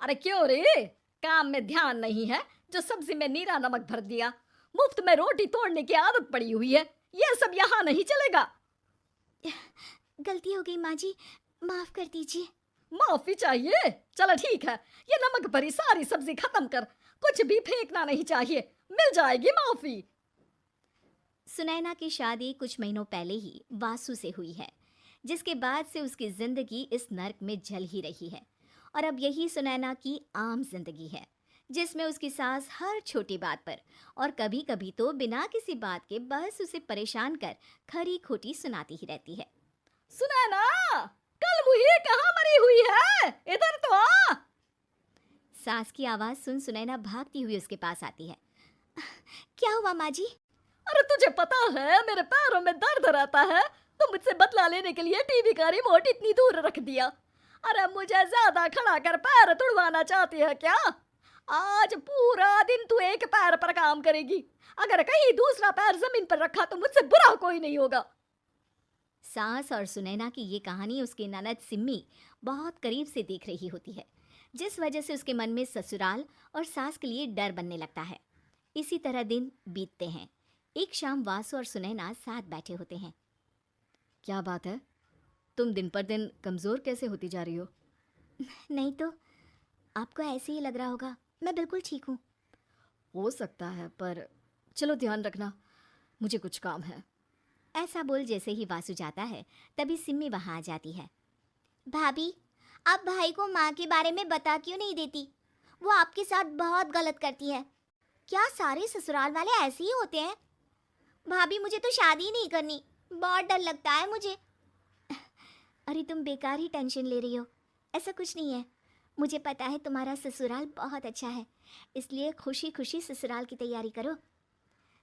अरे क्यों रे? काम में ध्यान नहीं है जो सब्जी में नीरा नमक भर दिया। मुफ्त में रोटी तोड़ने की आदत पड़ी हुई है। ये सब यहाँ नहीं चलेगा। गलती हो गई माँ जी, माफ कर दीजिए। माफी चाहिए? चलो ठीक है, ये नमक भरी सारी सब्जी खत्म कर। कुछ भी फेंकना नहीं चाहिए, मिल जाएगी माफी। सुनैना की शादी कुछ महीनों पहले ही वासु से हुई है, जिसके बाद से उसकी जिंदगी इस नर्क में जल ही रही है। और अब यही सुनैना की आम जिंदगी है, जिसमें उसकी सास हर छोटी बात पर और कभी कभी तो बिना किसी बात के बस उसे परेशान कर खरी खोटी सुनाती ही रहती है। सुनैना, कल मुही कहाँ मरी हुई है? इधर तो आ। सास की आवाज सुन सुनैना भागती हुई उसके पास आती है। क्या हुआ माँ जी? अरे तुझे पता है मेरे पैरों में दर्द रहता है, तो मुझसे बदला लेने के लिए टीवी का रिमोट इतनी दूर रख दिया। अरे मुझे ज्यादा खड़ा कर पैर तुड़वाना चाहती है क्या? आज पूरा दिन तू एक पैर पर काम करेगी। अगर कहीं दूसरा पैर जमीन पर रखा तो मुझसे बुरा कोई नहीं होगा। सास और सुनैना की ये कहानी उसकी ननद सिम्मी बहुत करीब से देख रही होती है, जिस वजह से उसके मन में ससुराल और सास के लिए डर बनने लगता है। इसी तरह दिन बीतते हैं। एक शाम वासु और सुनैना साथ बैठे होते हैं। क्या बात है, तुम दिन पर दिन कमजोर कैसे होती जा रही हो? नहीं तो, आपको ऐसे ही लग रहा होगा। मैं बिल्कुल ठीक हूँ। हो सकता है, पर चलो ध्यान रखना, मुझे कुछ काम है। ऐसा बोल जैसे ही वासु जाता है, तभी सिम्मी वहां आ जाती है। भाभी, आप भाई को माँ के बारे में बता क्यों नहीं देती? वो आपके साथ बहुत गलत करती है। क्या सारे ससुराल वाले ऐसे ही होते हैं? भाभी, मुझे तो शादी ही नहीं करनी, बहुत डर लगता है मुझे। अरे तुम बेकार ही टेंशन ले रही हो, ऐसा कुछ नहीं है। मुझे पता है तुम्हारा ससुराल बहुत अच्छा है, इसलिए खुशी खुशी ससुराल की तैयारी करो।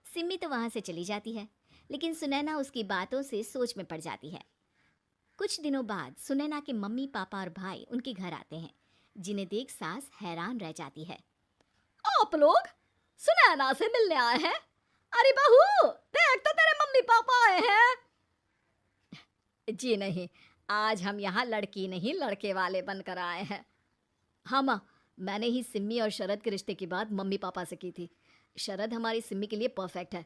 सिम्मी तो वहाँ से चली जाती है, लेकिन सुनैना उसकी बातों से सोच में पड़ जाती है। कुछ दिनों बाद सुनैना के मम्मी पापा और भाई उनके घर आते हैं, जिन्हें देख सास हैरान रह जाती है। आप लोग सुनैना से मिलने आए हैं? अरे बहू, देख तो तेरे मम्मी पापा आए हैं। जी नहीं, आज हम यहाँ लड़की नहीं लड़के वाले बनकर आए हैं। हाँ माँ, मैंने ही सिम्मी और शरद के रिश्ते की बात मम्मी पापा से की थी। शरद हमारी सिम्मी के लिए परफेक्ट है।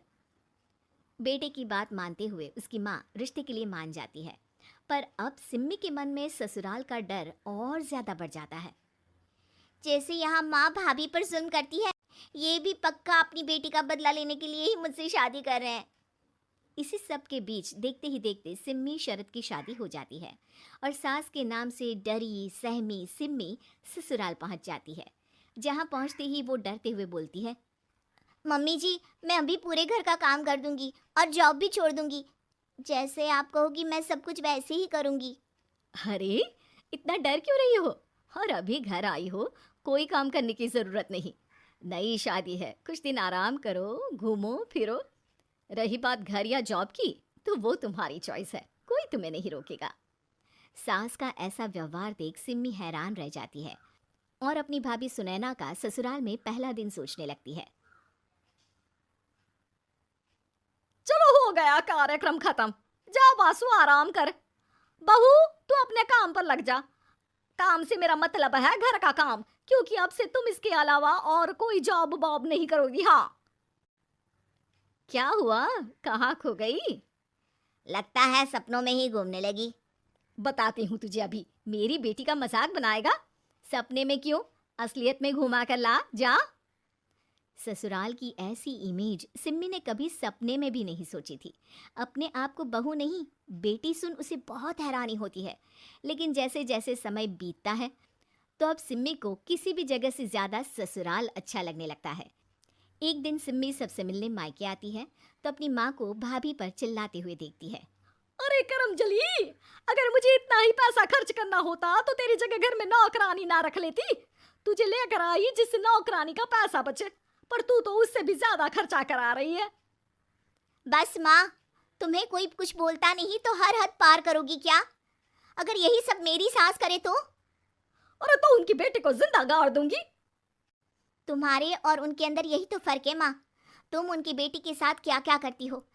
बेटे की बात मानते हुए उसकी माँ रिश्ते के लिए मान जाती है, पर अब सिम्मी के मन में ससुराल का डर और ज्यादा बढ़ जाता है। जैसे यहाँ माँ भाभी पर जुल्म करती है, ये भी पक्का अपनी बेटी का बदला लेने के लिए ही मुझसे शादी कर रहे हैं। इसी सब के बीच देखते ही देखते सिम्मी शरद की शादी हो जाती है और सास के नाम से डरी सहमी सिम्मी ससुराल पहुंच जाती है। जहां पहुंचते ही वो डरते हुए बोलती है, मम्मी जी, मैं अभी पूरे घर का काम कर दूंगी और जॉब भी छोड़ दूंगी। जैसे आप कहोगी मैं सब कुछ वैसे ही करूंगी। अरे इतना डर क्यों रही हो? और अभी घर आई हो, कोई काम करने की जरूरत नहीं। नई शादी है, कुछ दिन आराम करो, घूमो फिरो। रही बात घर या जॉब की, तो वो तुम्हारी चॉइस है, कोई तुम्हें नहीं रोकेगा। सास का ऐसा व्यवहार देख सिम्मी हैरान रह जाती है और अपनी भाभी सुनैना का ससुराल में पहला दिन सोचने लगती है। चलो हो गया कार्यक्रम खत्म, जा वासु आराम कर। बहू, तू अपने काम पर लग जा। काम से मेरा मतलब है घर का काम, क्योंकि अब से तुम इसके अलावा और कोई जॉब बॉब नहीं करोगी। हाँ। क्या हुआ, कहाँ खो गई? लगता है सपनों में ही घूमने लगी। बताती हूँ तुझे अभी। मेरी बेटी का मजाक बनाएगा? सपने में क्यों, असलियत में घुमा कर ला, जा। ससुराल की ऐसी इमेज सिम्मी ने कभी सपने में भी नहीं सोची थी। अपने आप को बहू नहीं, बेटी सुन उसे बहुत हैरानी होती है। लेकिन जैसे जैसे समय बीतता है, तो अब सिम्मी को किसी भी जगह से ज्यादा ससुराल अच्छा लगने लगता है। एक दिन सिम्मी सबसे मिलने मायके आती है, तो अपनी माँ को भाभी पर चिल्लाते हुए देखती है। अरे करमजली, अगर मुझे इतना ही पैसा खर्च करना होता तो तेरी जगह घर में नौकरानी ना रख लेती। तुझे लेकर आई जिससे नौकरानी का पैसा बचे, पर तू तो उससे भी ज्यादा खर्चा करा रही है। बस माँ, तुम्हें कोई कुछ बोलता नहीं तो हर हद पार करोगी क्या? अगर यही सब मेरी सास करे तो? और तो उनकी बेटे को जिंदा गाड़ दूंगी। तुम्हारे और उनके अंदर यही तो फर्क है माँ। तुम उनकी बेटी के साथ क्या क्या करती हो,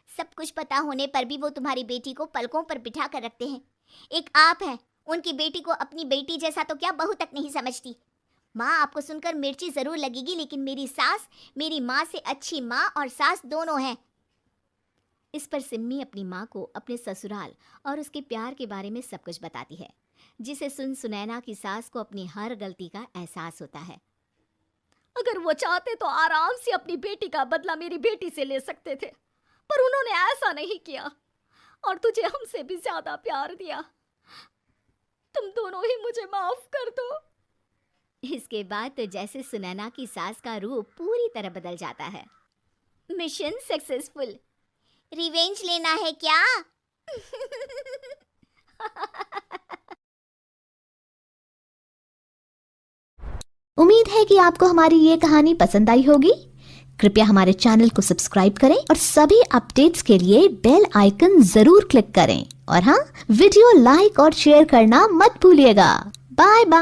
सब कुछ पता होने पर भी वो तुम्हारी बेटी को पलकों पर बिठा कर रखते हैं। एक आप हैं, उनकी बेटी को अपनी बेटी जैसा तो क्या बहू तक नहीं समझती। माँ, आपको सुनकर मिर्ची जरूर लगेगी, लेकिन मेरी सास मेरी माँ से अच्छी माँ और सास दोनों हैं। इस पर सिम्मी अपनी माँ को अपने ससुराल और उसके प्यार के बारे में सब कुछ बताती है, जिसे सुन सुनैना की सास को अपनी हर गलती का एहसास होता है। अगर वो चाहते तो आराम से अपनी बेटी का बदला मेरी बेटी से ले सकते थे, पर उन्होंने ऐसा नहीं किया और तुझे हमसे भी ज्यादा प्यार दिया। तुम दोनों ही मुझे माफ कर दो। इसके बाद तो जैसे सुनैना की सास का रूप पूरी तरह बदल जाता है। Mission successful. रिवेंज लेना है क्या? उम्मीद है कि आपको हमारी ये कहानी पसंद आई होगी। कृपया हमारे चैनल को सब्सक्राइब करें और सभी अपडेट्स के लिए बेल आइकन जरूर क्लिक करें। और हाँ, वीडियो लाइक और शेयर करना मत भूलिएगा। Bye bye.